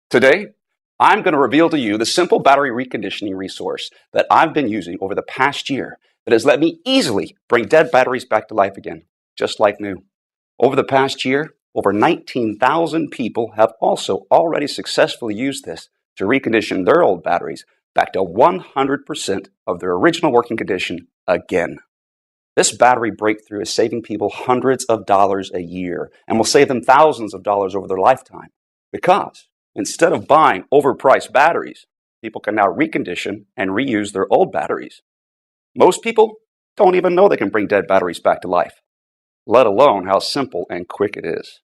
Today, I'm going to reveal to you the simple battery reconditioning resource that I've been using over the past year that has let me easily bring dead batteries back to life again, just like new. Over the past year, over 19,000 people have also already successfully used this to recondition their old batteries back to 100% of their original working condition again. This battery breakthrough is saving people hundreds of dollars a year and will save them thousands of dollars over their lifetime because instead of buying overpriced batteries, people can now recondition and reuse their old batteries. Most people don't even know they can bring dead batteries back to life, let alone how simple and quick it is.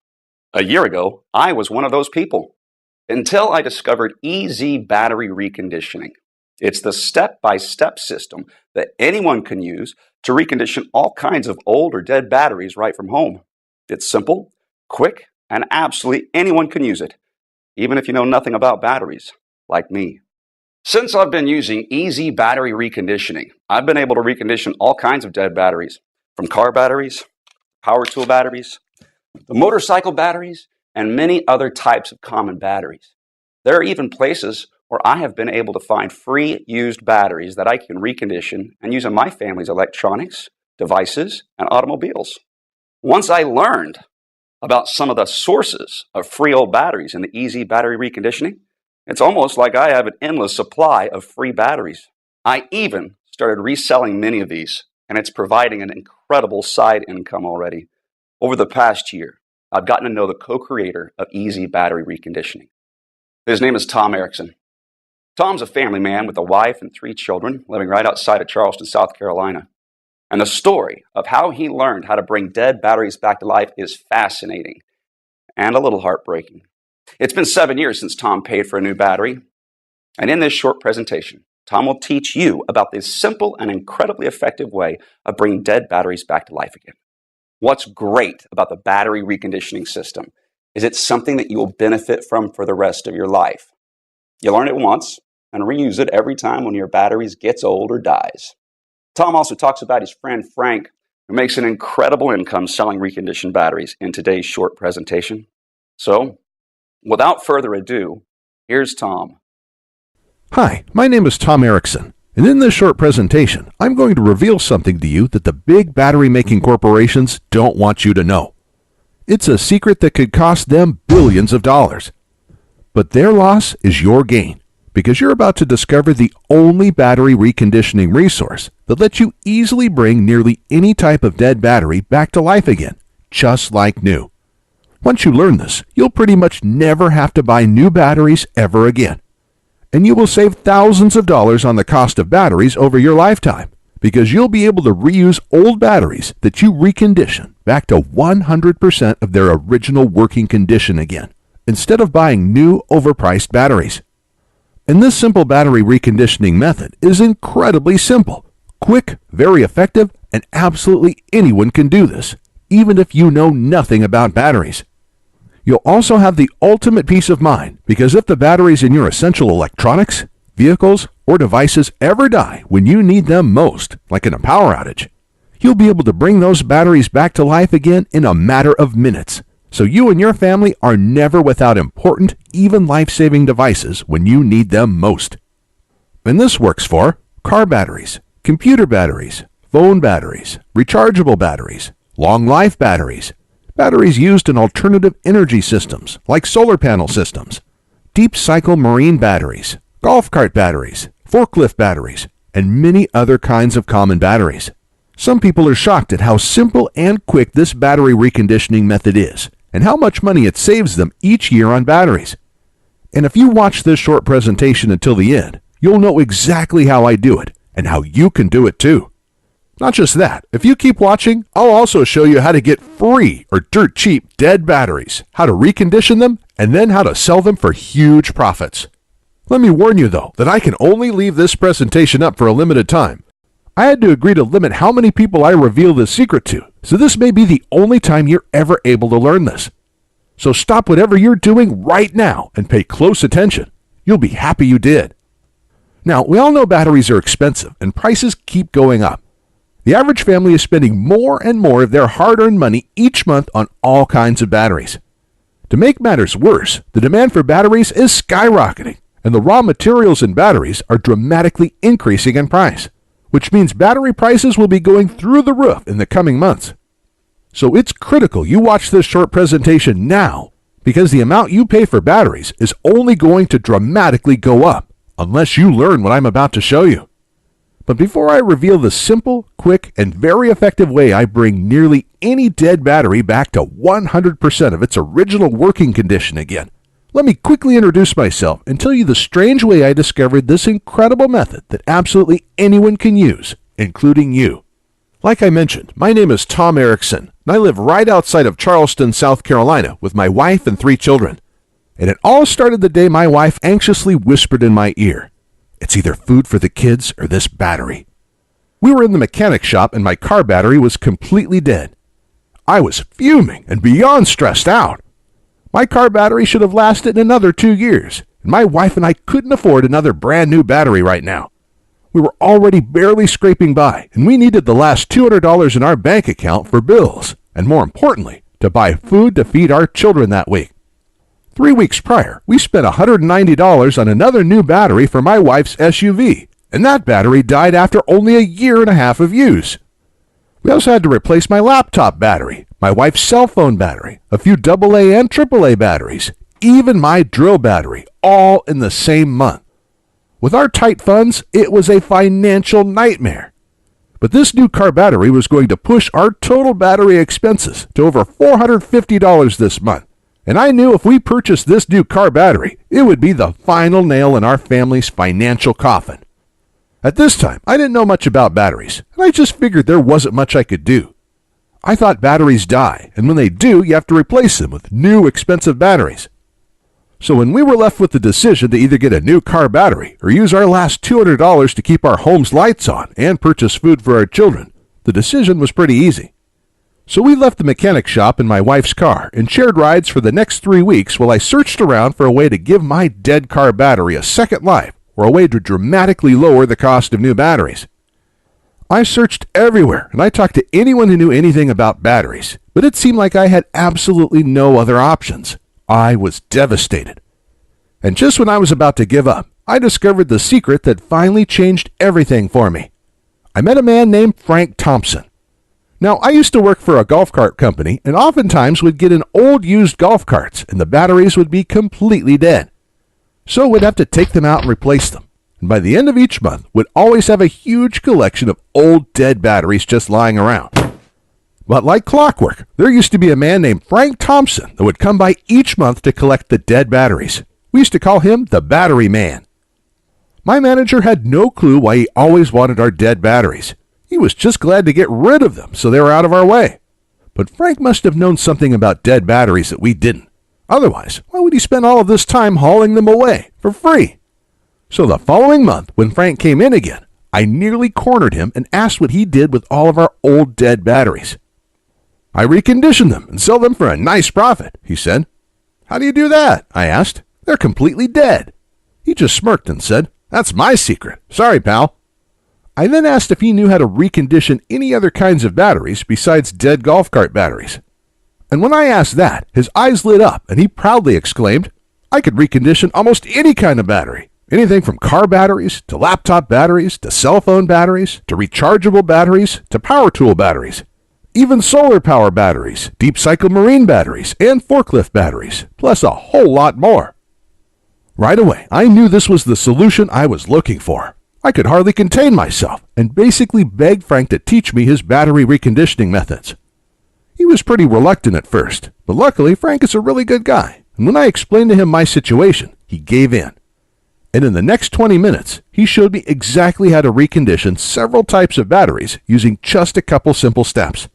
A year ago, I was one of those people until I discovered easy battery reconditioning. It's the step-by-step system that anyone can use to recondition all kinds of old or dead batteries right from home. It's simple, quick, and absolutely anyone can use it, even if you know nothing about batteries, like me. Since I've been using easy battery reconditioning, I've been able to recondition all kinds of dead batteries, from car batteries, power tool batteries, the motorcycle batteries, and many other types of common batteries. There are even places where I have been able to find free used batteries that I can recondition and use in my family's electronics, devices, and automobiles. Once I learned about some of the sources of free old batteries in the easy battery reconditioning, it's almost like I have an endless supply of free batteries. I even started reselling many of these, and it's providing an incredible side income already. Over the past year, I've gotten to know the co-creator of easy battery reconditioning. His name is Tom Erickson. Tom's a family man with a wife and 3 children living right outside of Charleston, South Carolina. And the story of how he learned how to bring dead batteries back to life is fascinating and a little heartbreaking. It's been 7 years since Tom paid for a new battery. And in this short presentation, Tom will teach you about this simple and incredibly effective way of bringing dead batteries back to life again. What's great about the battery reconditioning system is it's something that you will benefit from for the rest of your life. You learn it once and reuse it every time one of your batteries gets old or dies. Tom also talks about his friend Frank, who makes an incredible income selling reconditioned batteries in today's short presentation. So, without further ado, here's Tom. Hi, my name is Tom Erickson, and in this short presentation, I'm going to reveal something to you that the big battery-making corporations don't want you to know. It's a secret that could cost them billions of dollars. But their loss is your gain, because you're about to discover the only battery reconditioning resource that lets you easily bring nearly any type of dead battery back to life again, just like new. Once you learn this, you'll pretty much never have to buy new batteries ever again. And you will save thousands of dollars on the cost of batteries over your lifetime, because you'll be able to reuse old batteries that you recondition back to 100% of their original working condition again, instead of buying new overpriced batteries. And this simple battery reconditioning method is incredibly simple, quick, very effective, and absolutely anyone can do this, even if you know nothing about batteries. You'll also have the ultimate peace of mind, because if the batteries in your essential electronics, vehicles, or devices ever die when you need them most, like in a power outage, you'll be able to bring those batteries back to life again in a matter of minutes. So you and your family are never without important, even life-saving devices when you need them most. And this works for car batteries, computer batteries, phone batteries, rechargeable batteries, long-life batteries, batteries used in alternative energy systems like solar panel systems, deep-cycle marine batteries, golf cart batteries, forklift batteries, and many other kinds of common batteries. Some people are shocked at how simple and quick this battery reconditioning method is, and how much money it saves them each year on batteries. And if you watch this short presentation until the end, you'll know exactly how I do it, and how you can do it too. Not just that, if you keep watching, I'll also show you how to get free or dirt cheap dead batteries, how to recondition them, and then how to sell them for huge profits. Let me warn you though, that I can only leave this presentation up for a limited time. I had to agree to limit how many people I reveal this secret to, so this may be the only time you're ever able to learn this. So stop whatever you're doing right now and pay close attention. You'll be happy you did. Now, we all know batteries are expensive and prices keep going up. The average family is spending more and more of their hard-earned money each month on all kinds of batteries. To make matters worse, the demand for batteries is skyrocketing, and the raw materials in batteries are dramatically increasing in price, which means battery prices will be going through the roof in the coming months. So it's critical you watch this short presentation now, because the amount you pay for batteries is only going to dramatically go up, unless you learn what I'm about to show you. But before I reveal the simple, quick, and very effective way I bring nearly any dead battery back to 100% of its original working condition again, let me quickly introduce myself and tell you the strange way I discovered this incredible method that absolutely anyone can use, including you. Like I mentioned, my name is Tom Erickson, and I live right outside of Charleston, South Carolina, with my wife and 3 children. And it all started the day my wife anxiously whispered in my ear, "It's either food for the kids or this battery." We were in the mechanic shop and my car battery was completely dead. I was fuming and beyond stressed out. My car battery should have lasted another 2 years, and my wife and I couldn't afford another brand new battery right now. We were already barely scraping by, and we needed the last $200 in our bank account for bills, and more importantly, to buy food to feed our children that week. 3 weeks prior, we spent $190 on another new battery for my wife's SUV, and that battery died after only a year and a half of use. We also had to replace my laptop battery, my wife's cell phone battery, a few AA and AAA batteries, even my drill battery, all in the same month. With our tight funds, it was a financial nightmare. But this new car battery was going to push our total battery expenses to over $450 this month. And I knew if we purchased this new car battery, it would be the final nail in our family's financial coffin. At this time, I didn't know much about batteries, and I just figured there wasn't much I could do. I thought batteries die, and when they do, you have to replace them with new expensive batteries. So when we were left with the decision to either get a new car battery or use our last $200 to keep our home's lights on and purchase food for our children, the decision was pretty easy. So we left the mechanic shop in my wife's car and shared rides for the next 3 weeks while I searched around for a way to give my dead car battery a second life or a way to dramatically lower the cost of new batteries. I searched everywhere and I talked to anyone who knew anything about batteries, but it seemed like I had absolutely no other options. I was devastated. And just when I was about to give up, I discovered the secret that finally changed everything for me. I met a man named Frank Thompson. Now, I used to work for a golf cart company and oftentimes would get in old used golf carts and the batteries would be completely dead. So we'd have to take them out and replace them. And by the end of each month, we'd always have a huge collection of old dead batteries just lying around. But like clockwork, there used to be a man named Frank Thompson that would come by each month to collect the dead batteries. We used to call him the Battery Man. My manager had no clue why he always wanted our dead batteries. He was just glad to get rid of them so they were out of our way. But Frank must have known something about dead batteries that we didn't. Otherwise, why would he spend all of this time hauling them away for free? So the following month, when Frank came in again, I nearly cornered him and asked what he did with all of our old dead batteries. "I recondition them and sell them for a nice profit," he said. "How do you do that?" I asked. "They're completely dead." He just smirked and said, "That's my secret. Sorry, pal." I then asked if he knew how to recondition any other kinds of batteries besides dead golf cart batteries. And when I asked that, his eyes lit up and he proudly exclaimed, "I could recondition almost any kind of battery. Anything from car batteries, to laptop batteries, to cell phone batteries, to rechargeable batteries, to power tool batteries. Even solar power batteries, deep cycle marine batteries, and forklift batteries, plus a whole lot more." Right away, I knew this was the solution I was looking for. I could hardly contain myself and basically begged Frank to teach me his battery reconditioning methods. He was pretty reluctant at first, but luckily Frank is a really good guy, and when I explained to him my situation, he gave in. And in the next 20 minutes, he showed me exactly how to recondition several types of batteries using just a couple simple steps.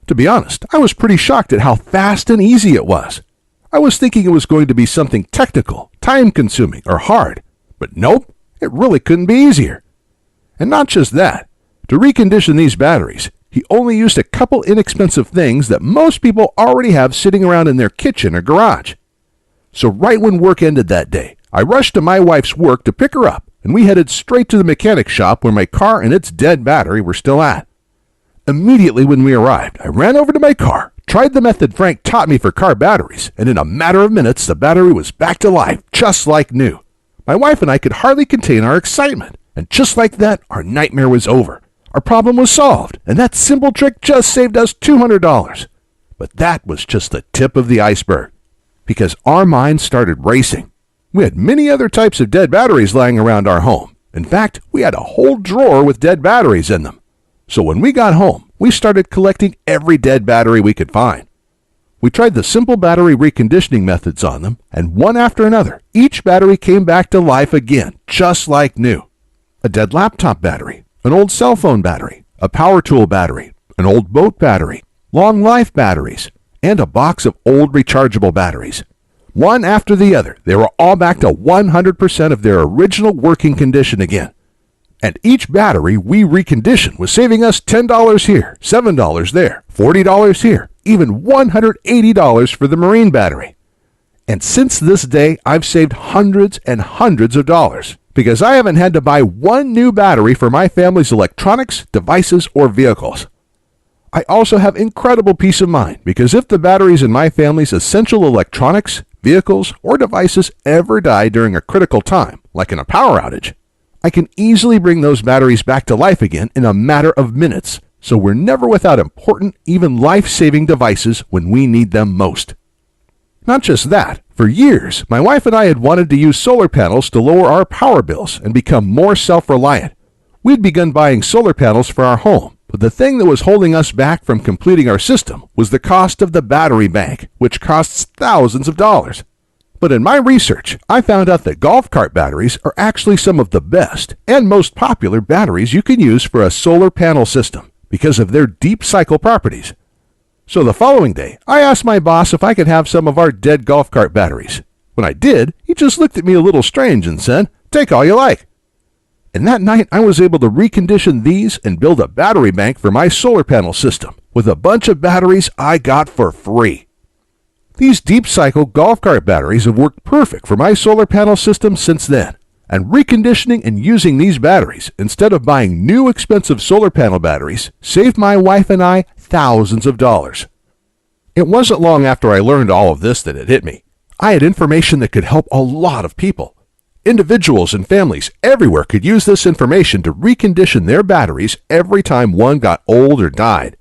To be honest, I was pretty shocked at how fast and easy it was. I was thinking it was going to be something technical, time-consuming, or hard, but nope, it really couldn't be easier. And not just that, to recondition these batteries, he only used a couple inexpensive things that most people already have sitting around in their kitchen or garage. So right when work ended that day, I rushed to my wife's work to pick her up, and we headed straight to the mechanic shop where my car and its dead battery were still at. Immediately when we arrived, I ran over to my car, Tried the method Frank taught me for car batteries, and in a matter of minutes, the battery was back to life, just like new. My wife and I could hardly contain our excitement, and just like that, our nightmare was over. Our problem was solved, and that simple trick just saved us $200. But that was just the tip of the iceberg, because our minds started racing. We had many other types of dead batteries lying around our home. In fact, we had a whole drawer with dead batteries in them. So when we got home, we started collecting every dead battery we could find. We tried the simple battery reconditioning methods on them, and one after another, each battery came back to life again, just like new. A dead laptop battery, an old cell phone battery, a power tool battery, an old boat battery, long life batteries, and a box of old rechargeable batteries. One after the other, they were all back to 100% of their original working condition again. And each battery we reconditioned was saving us $10 here, $7 there, $40 here, even $180 for the marine battery. And since this day, I've saved hundreds and hundreds of dollars because I haven't had to buy one new battery for my family's electronics, devices, or vehicles. I also have incredible peace of mind because if the batteries in my family's essential electronics, vehicles, or devices ever die during a critical time, like in a power outage, I can easily bring those batteries back to life again in a matter of minutes, so we're never without important, even life-saving devices when we need them most. Not just that, for years, my wife and I had wanted to use solar panels to lower our power bills and become more self-reliant. We'd begun buying solar panels for our home, but the thing that was holding us back from completing our system was the cost of the battery bank, which costs thousands of dollars. But in my research, I found out that golf cart batteries are actually some of the best and most popular batteries you can use for a solar panel system because of their deep cycle properties. So the following day, I asked my boss if I could have some of our dead golf cart batteries. When I did, he just looked at me a little strange and said, "Take all you like." And that night, I was able to recondition these and build a battery bank for my solar panel system with a bunch of batteries I got for free. These deep cycle golf cart batteries have worked perfect for my solar panel system since then, and reconditioning and using these batteries instead of buying new expensive solar panel batteries saved my wife and I thousands of dollars. It wasn't long after I learned all of this that it hit me. I had information that could help a lot of people. Individuals and families everywhere could use this information to recondition their batteries every time one got old or died.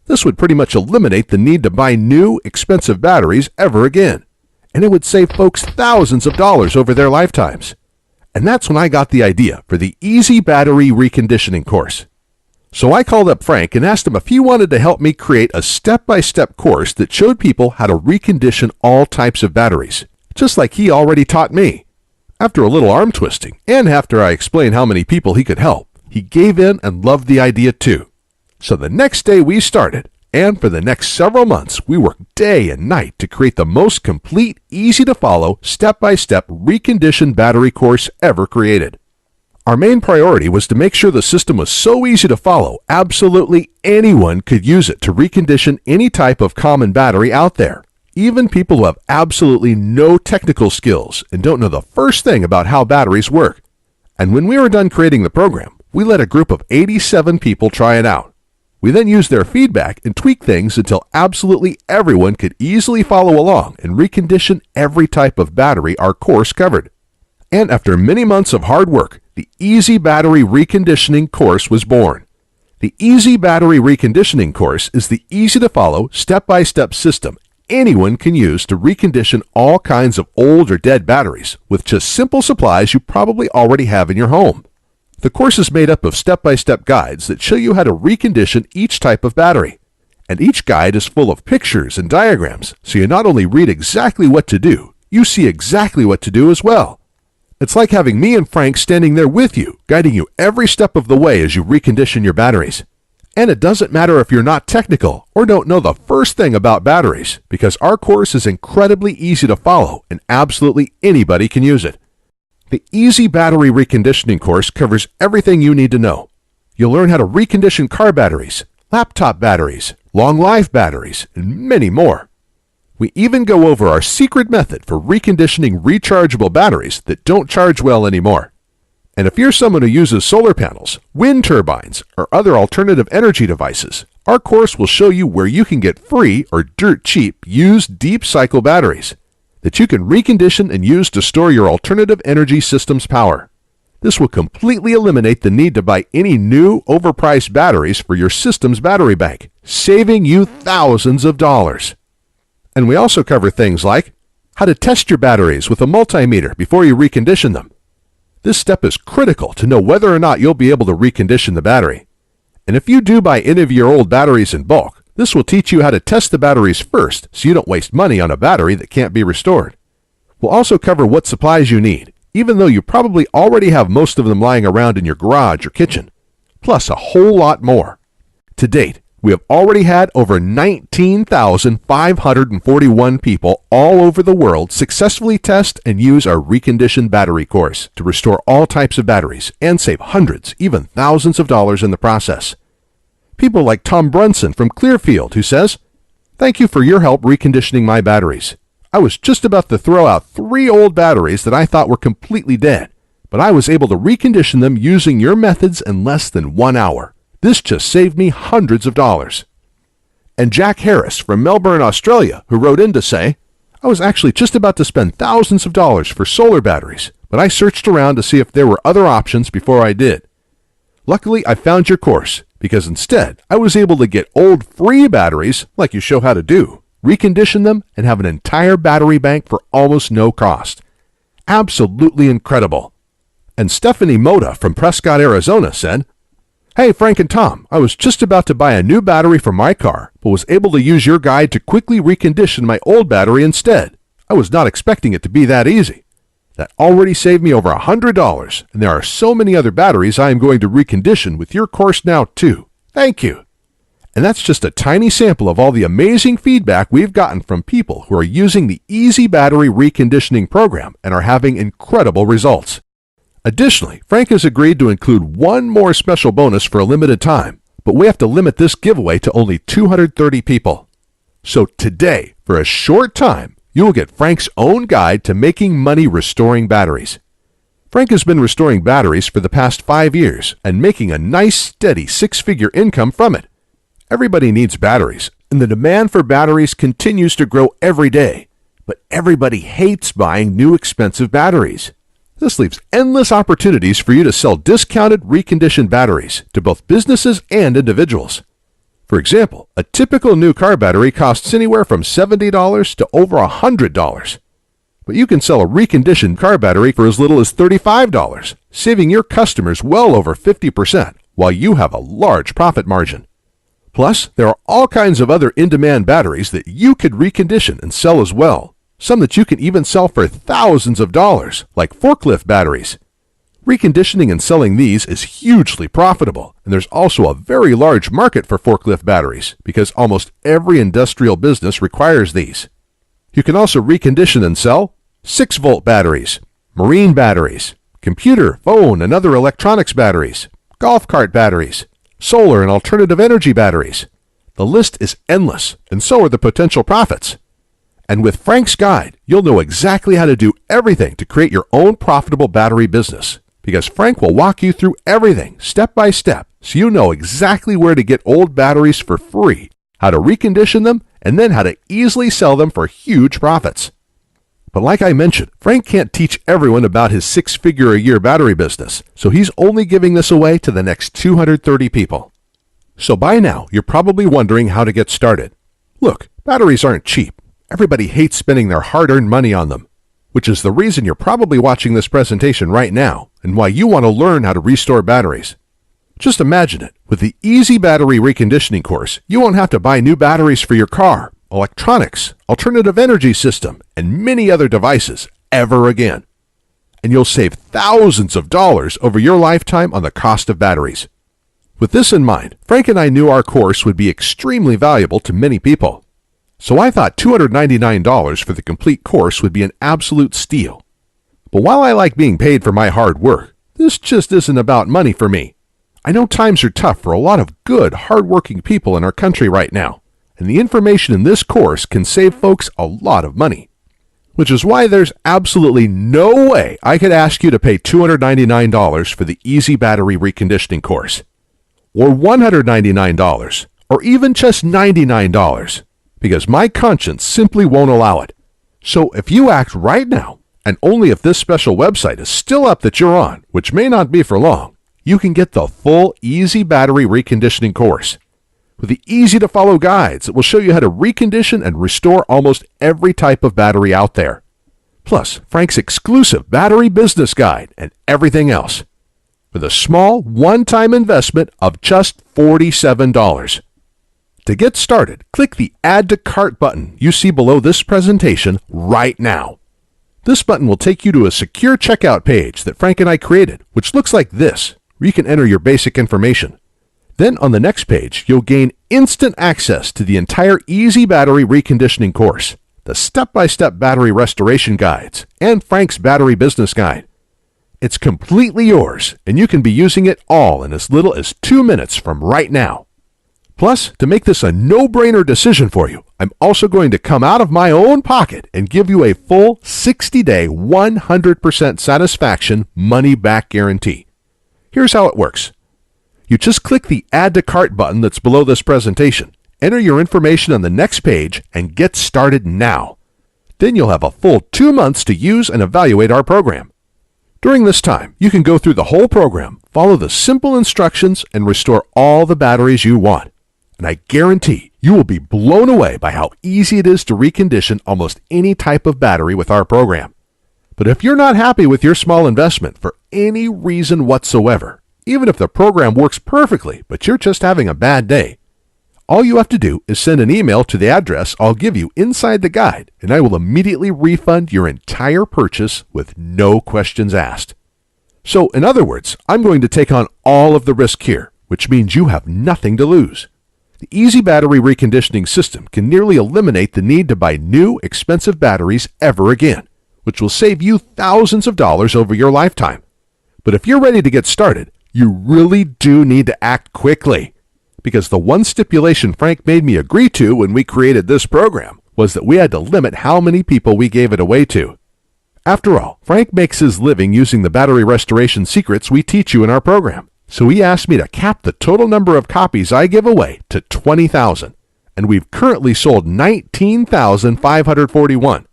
This would pretty much eliminate the need to buy new, expensive batteries ever again, and it would save folks thousands of dollars over their lifetimes. And that's when I got the idea for the Easy Battery Reconditioning course. So I called up Frank and asked him if he wanted to help me create a step-by-step course that showed people how to recondition all types of batteries, just like he already taught me. After a little arm twisting, and after I explained how many people he could help, he gave in and loved the idea too. So the next day we started, and for the next several months we worked day and night to create the most complete, easy-to-follow, step-by-step reconditioned battery course ever created. Our main priority was to make sure the system was so easy to follow, absolutely anyone could use it to recondition any type of common battery out there, even people who have absolutely no technical skills and don't know the first thing about how batteries work. And when we were done creating the program, we let a group of 87 people try it out. We then used their feedback and tweaked things until absolutely everyone could easily follow along and recondition every type of battery our course covered. And after many months of hard work, the Easy Battery Reconditioning course was born. The Easy Battery Reconditioning course is the easy-to-follow, step-by-step system anyone can use to recondition all kinds of old or dead batteries with just simple supplies you probably already have in your home. The course is made up of step-by-step guides that show you how to recondition each type of battery. And each guide is full of pictures and diagrams, so you not only read exactly what to do, you see exactly what to do as well. It's like having me and Frank standing there with you, guiding you every step of the way as you recondition your batteries. And it doesn't matter if you're not technical or don't know the first thing about batteries, because our course is incredibly easy to follow and absolutely anybody can use it. The Easy Battery Reconditioning course covers everything you need to know. You'll learn how to recondition car batteries, laptop batteries, long life batteries, and many more. We even go over our secret method for reconditioning rechargeable batteries that don't charge well anymore. And if you're someone who uses solar panels, wind turbines, or other alternative energy devices, our course will show you where you can get free or dirt cheap used deep cycle batteries that you can recondition and use to store your alternative energy system's power. This will completely eliminate the need to buy any new overpriced batteries for your system's battery bank, saving you thousands of dollars. And we also cover things like how to test your batteries with a multimeter before you recondition them. This step is critical to know whether or not you'll be able to recondition the battery. And if you do buy any of your old batteries in bulk, this will teach you how to test the batteries first so you don't waste money on a battery that can't be restored. We'll also cover what supplies you need, even though you probably already have most of them lying around in your garage or kitchen, plus a whole lot more. To date, we have already had over 19,541 people all over the world successfully test and use our Recondition battery course to restore all types of batteries and save hundreds, even thousands of dollars in the process. People like Tom Brunson from Clearfield, who says, "Thank you for your help reconditioning my batteries. I was just about to throw out 3 old batteries that I thought were completely dead, but I was able to recondition them using your methods in less than 1 hour. This just saved me hundreds of dollars." And Jack Harris from Melbourne, Australia, who wrote in to say, "I was actually just about to spend thousands of dollars for solar batteries, but I searched around to see if there were other options before I did. Luckily, I found your course, because instead, I was able to get old free batteries, like you show how to do, recondition them, and have an entire battery bank for almost no cost. Absolutely incredible." And Stephanie Moda from Prescott, Arizona said, "Hey, Frank and Tom, I was just about to buy a new battery for my car, but was able to use your guide to quickly recondition my old battery instead. I was not expecting it to be that easy. That already saved me over $100, and there are so many other batteries I am going to recondition with your course now too. Thank you." And that's just a tiny sample of all the amazing feedback we've gotten from people who are using the Easy Battery Reconditioning program and are having incredible results. Additionally, Frank has agreed to include one more special bonus for a limited time, but we have to limit this giveaway to only 230 people. So today, for a short time, you will get Frank's own guide to making money restoring batteries. Frank has been restoring batteries for the past 5 years and making a nice, steady 6-figure income from it. Everybody needs batteries, and the demand for batteries continues to grow every day, but everybody hates buying new expensive batteries. This leaves endless opportunities for you to sell discounted, reconditioned batteries to both businesses and individuals. For example, a typical new car battery costs anywhere from $70 to over $100. But you can sell a reconditioned car battery for as little as $35, saving your customers well over 50%, while you have a large profit margin. Plus, there are all kinds of other in-demand batteries that you could recondition and sell as well. Some that you can even sell for thousands of dollars, like forklift batteries. Reconditioning and selling these is hugely profitable, and there's also a very large market for forklift batteries because almost every industrial business requires these. You can also recondition and sell 6-volt batteries, marine batteries, computer, phone, and other electronics batteries, golf cart batteries, solar and alternative energy batteries. The list is endless, and so are the potential profits. And with Frank's guide, you'll know exactly how to do everything to create your own profitable battery business, because Frank will walk you through everything step by step so you know exactly where to get old batteries for free, how to recondition them, and then how to easily sell them for huge profits. But like I mentioned, Frank can't teach everyone about his 6-figure-a-year battery business, so he's only giving this away to the next 230 people. So by now, you're probably wondering how to get started. Look, batteries aren't cheap. Everybody hates spending their hard-earned money on them, which is the reason you're probably watching this presentation right now and why you want to learn how to restore batteries. Just imagine it. With the Easy Battery Reconditioning course, you won't have to buy new batteries for your car, electronics, alternative energy system, and many other devices ever again. And you'll save thousands of dollars over your lifetime on the cost of batteries. With this in mind, Frank and I knew our course would be extremely valuable to many people. So I thought $299 for the complete course would be an absolute steal. But while I like being paid for my hard work, this just isn't about money for me. I know times are tough for a lot of good, hard-working people in our country right now, and the information in this course can save folks a lot of money. Which is why there's absolutely no way I could ask you to pay $299 for the Easy Battery Reconditioning course, or $199, or even just $99, because my conscience simply won't allow it. So if you act right now, and only if this special website is still up that you're on, which may not be for long, you can get the full Easy Battery Reconditioning course. With the easy-to-follow guides that will show you how to recondition and restore almost every type of battery out there. Plus, Frank's exclusive battery business guide and everything else. With a small, one-time investment of just $47. To get started, click the Add to Cart button you see below this presentation right now. This button will take you to a secure checkout page that Frank and I created, which looks like this, where you can enter your basic information. Then on the next page, you'll gain instant access to the entire Easy Battery Reconditioning course, the step-by-step battery restoration guides, and Frank's battery business guide. It's completely yours, and you can be using it all in as little as 2 minutes from right now. Plus, to make this a no-brainer decision for you, I'm also going to come out of my own pocket and give you a full 60-day, 100% satisfaction money-back guarantee. Here's how it works. You just click the Add to Cart button that's below this presentation, enter your information on the next page, and get started now. Then you'll have a full 2 months to use and evaluate our program. During this time, you can go through the whole program, follow the simple instructions, and restore all the batteries you want. And I guarantee you will be blown away by how easy it is to recondition almost any type of battery with our program. But if you're not happy with your small investment for any reason whatsoever, even if the program works perfectly, but you're just having a bad day, all you have to do is send an email to the address I'll give you inside the guide, and I will immediately refund your entire purchase with no questions asked. So, in other words, I'm going to take on all of the risk here, which means you have nothing to lose. The Easy Battery Reconditioning system can nearly eliminate the need to buy new, expensive batteries ever again, which will save you thousands of dollars over your lifetime. But if you're ready to get started, you really do need to act quickly, because the one stipulation Frank made me agree to when we created this program was that we had to limit how many people we gave it away to. After all, Frank makes his living using the battery restoration secrets we teach you in our program, so he asked me to cap the total number of copies I give away to 20,000, and we've currently sold 19,541.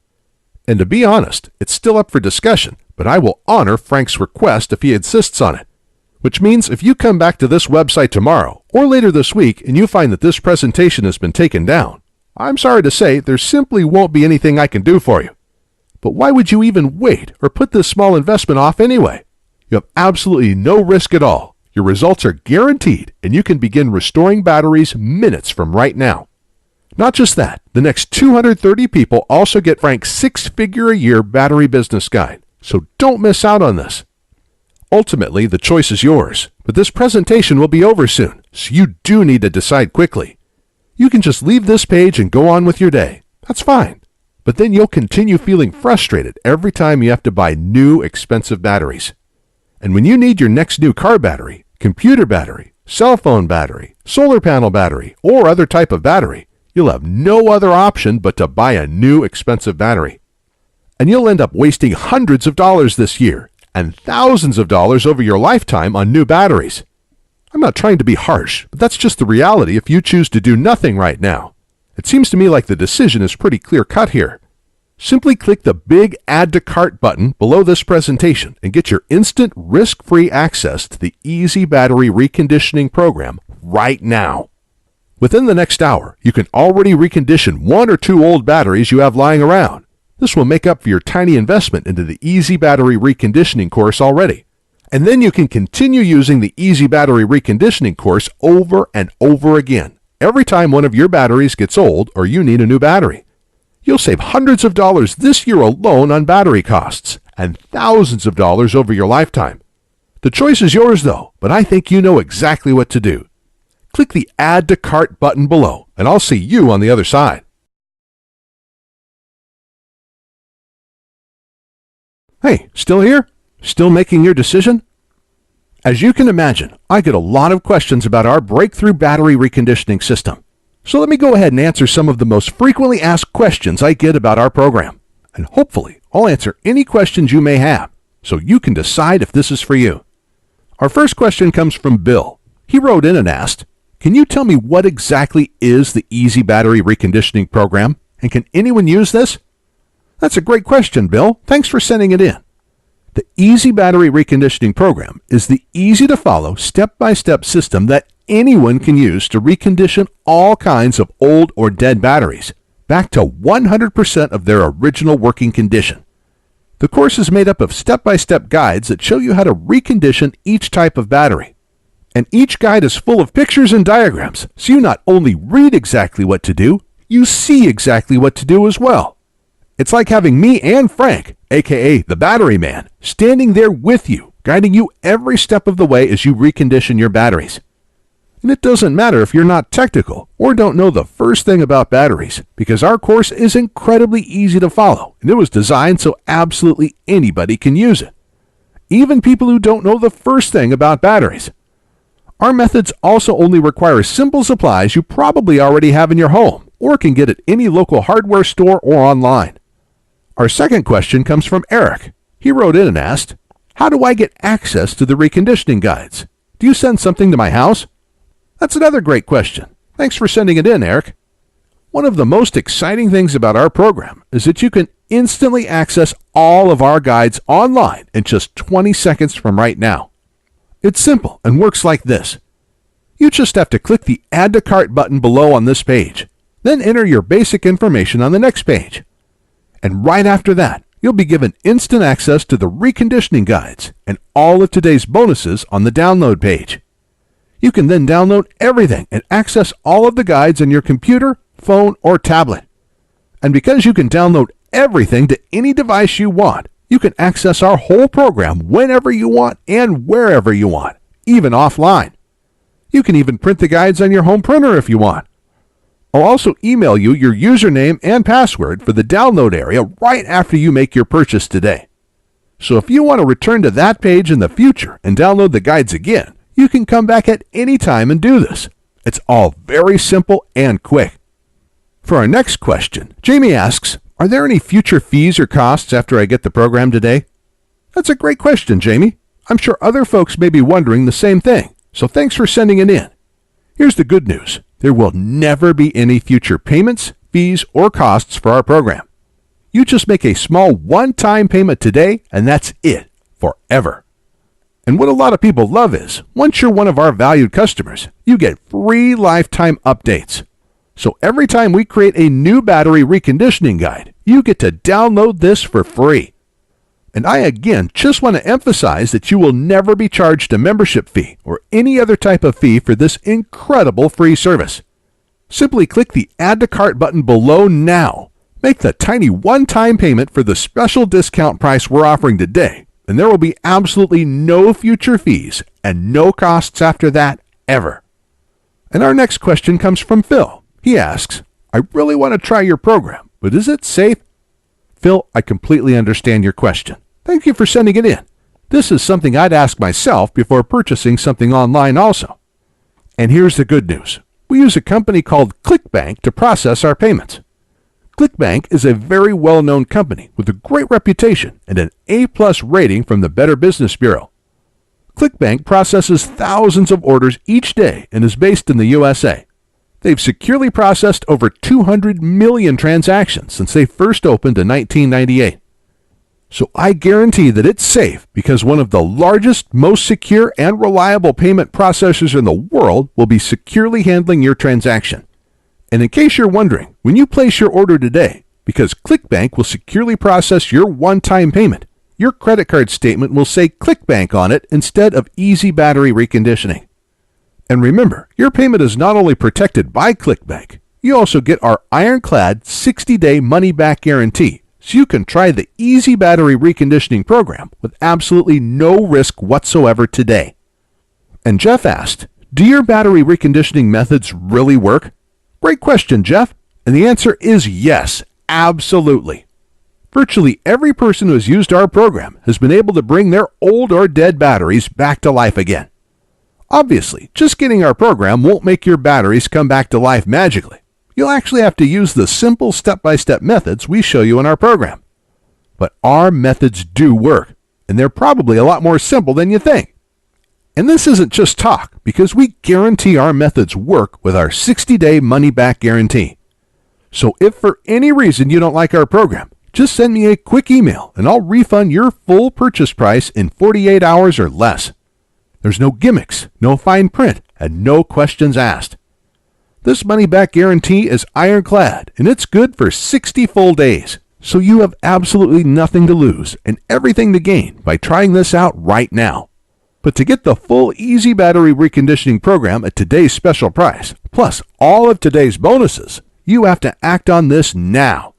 And to be honest, it's still up for discussion, but I will honor Frank's request if he insists on it. Which means if you come back to this website tomorrow or later this week and you find that this presentation has been taken down, I'm sorry to say there simply won't be anything I can do for you. But why would you even wait or put this small investment off anyway? You have absolutely no risk at all. Your results are guaranteed, and you can begin restoring batteries minutes from right now. Not just that, the next 230 people also get Frank's 6-figure-a-year battery business guide, so don't miss out on this. Ultimately, the choice is yours, but this presentation will be over soon, so you do need to decide quickly. You can just leave this page and go on with your day. That's fine. But then you'll continue feeling frustrated every time you have to buy new, expensive batteries. And when you need your next new car battery, computer battery, cell phone battery, solar panel battery, or other type of battery, you'll have no other option but to buy a new, expensive battery. And you'll end up wasting hundreds of dollars this year and thousands of dollars over your lifetime on new batteries. I'm not trying to be harsh, but that's just the reality if you choose to do nothing right now. It seems to me like the decision is pretty clear-cut here. Simply click the big Add to Cart button below this presentation and get your instant, risk-free access to the Easy Battery Reconditioning program right now. Within the next hour, you can already recondition 1 or 2 old batteries you have lying around. This will make up for your tiny investment into the Easy Battery Reconditioning course already. And then you can continue using the Easy Battery Reconditioning course over and over again, every time one of your batteries gets old or you need a new battery. You'll save hundreds of dollars this year alone on battery costs, and thousands of dollars over your lifetime. The choice is yours though, but I think you know exactly what to do. Click the Add to Cart button below, and I'll see you on the other side. Hey, still here? Still making your decision? As you can imagine, I get a lot of questions about our breakthrough battery reconditioning system. So let me go ahead and answer some of the most frequently asked questions I get about our program. And hopefully, I'll answer any questions you may have, so you can decide if this is for you. Our first question comes from Bill. He wrote in and asked, can you tell me what exactly is the Easy Battery Reconditioning Program, and can anyone use this? That's a great question, Bill. Thanks for sending it in. The Easy Battery Reconditioning Program is the easy-to-follow, step-by-step system that anyone can use to recondition all kinds of old or dead batteries back to 100% of their original working condition. The course is made up of step-by-step guides that show you how to recondition each type of battery. And each guide is full of pictures and diagrams, so you not only read exactly what to do, you see exactly what to do as well. It's like having me and Frank, aka the Battery Man, standing there with you, guiding you every step of the way as you recondition your batteries. And it doesn't matter if you're not technical or don't know the first thing about batteries, because our course is incredibly easy to follow, and it was designed so absolutely anybody can use it. Even people who don't know the first thing about batteries. Our methods also only require simple supplies you probably already have in your home, or can get at any local hardware store or online. Our second question comes from Eric. He wrote in and asked, "How do I get access to the reconditioning guides? Do you send something to my house?" That's another great question. Thanks for sending it in, Eric. One of the most exciting things about our program is that you can instantly access all of our guides online in just 20 seconds from right now. It's simple and works like this. You just have to click the Add to Cart button below on this page, then enter your basic information on the next page. And right after that, you'll be given instant access to the reconditioning guides and all of today's bonuses on the download page. You can then download everything and access all of the guides on your computer, phone, or tablet. And because you can download everything to any device you want, you can access our whole program whenever you want and wherever you want, even offline. You can even print the guides on your home printer if you want. I'll also email you your username and password for the download area right after you make your purchase today. So if you want to return to that page in the future and download the guides again, you can come back at any time and do this. It's all very simple and quick. For our next question, Jamie asks, "Are there any future fees or costs after I get the program today?" That's a great question, Jamie. I'm sure other folks may be wondering the same thing, so thanks for sending it in. Here's the good news. There will never be any future payments, fees, or costs for our program. You just make a small one-time payment today, and that's it, forever. And what a lot of people love is, once you're one of our valued customers, you get free lifetime updates. So every time we create a new battery reconditioning guide, you get to download this for free. And I again just want to emphasize that you will never be charged a membership fee or any other type of fee for this incredible free service. Simply click the Add to Cart button below now. Make the tiny one-time payment for the special discount price we're offering today, and there will be absolutely no future fees and no costs after that ever. And our next question comes from Phil. He asks, "I really want to try your program, but is it safe?" Phil, I completely understand your question. Thank you for sending it in. This is something I'd ask myself before purchasing something online also. And here's the good news. We use a company called ClickBank to process our payments. ClickBank is a very well-known company with a great reputation and an A+ rating from the Better Business Bureau. ClickBank processes thousands of orders each day and is based in the USA. They've securely processed over 200 million transactions since they first opened in 1998. So I guarantee that it's safe because one of the largest, most secure, and reliable payment processors in the world will be securely handling your transaction. And in case you're wondering, when you place your order today, because ClickBank will securely process your one-time payment, your credit card statement will say ClickBank on it instead of Easy Battery Reconditioning. And remember, your payment is not only protected by ClickBank, you also get our ironclad 60-day money-back guarantee, so you can try the Easy Battery Reconditioning program with absolutely no risk whatsoever today. And Jeff asked, "Do your battery reconditioning methods really work?" Great question, Jeff. And the answer is yes, absolutely. Virtually every person who has used our program has been able to bring their old or dead batteries back to life again. Obviously, just getting our program won't make your batteries come back to life magically. You'll actually have to use the simple step-by-step methods we show you in our program. But our methods do work, and they're probably a lot more simple than you think. And this isn't just talk, because we guarantee our methods work with our 60-day money-back guarantee. So if for any reason you don't like our program, just send me a quick email and I'll refund your full purchase price in 48 hours or less. There's no gimmicks, no fine print, and no questions asked. This money-back guarantee is ironclad, and it's good for 60 full days. So you have absolutely nothing to lose and everything to gain by trying this out right now. But to get the full Easy Battery Reconditioning program at today's special price, plus all of today's bonuses, you have to act on this now.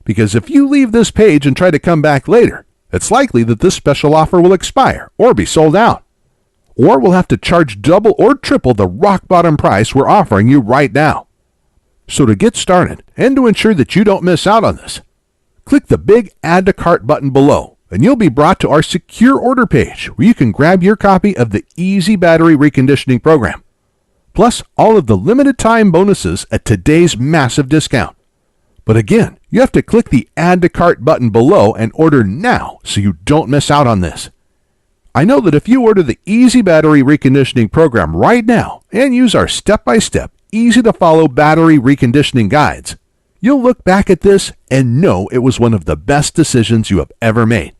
Because if you leave this page and try to come back later, it's likely that this special offer will expire or be sold out. Or we'll have to charge double or triple the rock bottom price we're offering you right now. So to get started and to ensure that you don't miss out on this, click the big Add to Cart button below and you'll be brought to our secure order page where you can grab your copy of the Easy Battery Reconditioning program, plus all of the limited time bonuses at today's massive discount. But again, you have to click the Add to Cart button below and order now so you don't miss out on this. I know that if you order the Easy Battery Reconditioning program right now and use our step-by-step, easy-to-follow battery reconditioning guides, you'll look back at this and know it was one of the best decisions you have ever made.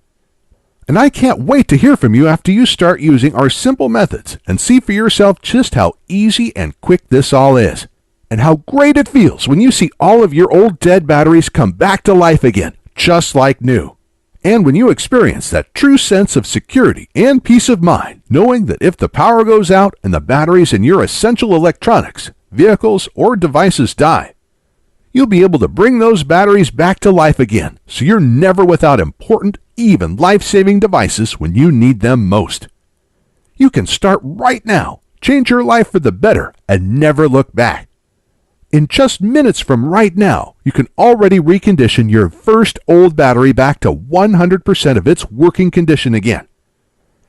And I can't wait to hear from you after you start using our simple methods and see for yourself just how easy and quick this all is, and how great it feels when you see all of your old dead batteries come back to life again, just like new. And when you experience that true sense of security and peace of mind, knowing that if the power goes out and the batteries in your essential electronics, vehicles, or devices die, you'll be able to bring those batteries back to life again, so you're never without important, even life-saving devices when you need them most. You can start right now, change your life for the better, and never look back. In just minutes from right now, you can already recondition your first old battery back to 100% of its working condition again.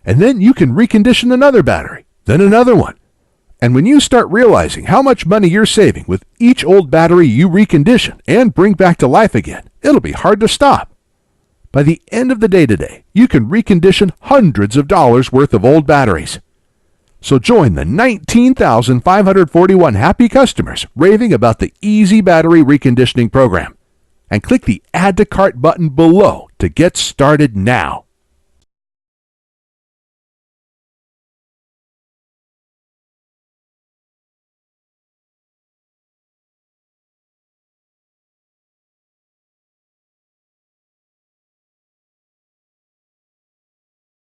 And then you can recondition another battery, then another one. And when you start realizing how much money you're saving with each old battery you recondition and bring back to life again, it'll be hard to stop. By the end of the day today, you can recondition hundreds of dollars worth of old batteries. So join the 19,541 happy customers raving about the Easy Battery Reconditioning program, and click the Add to Cart button below to get started now.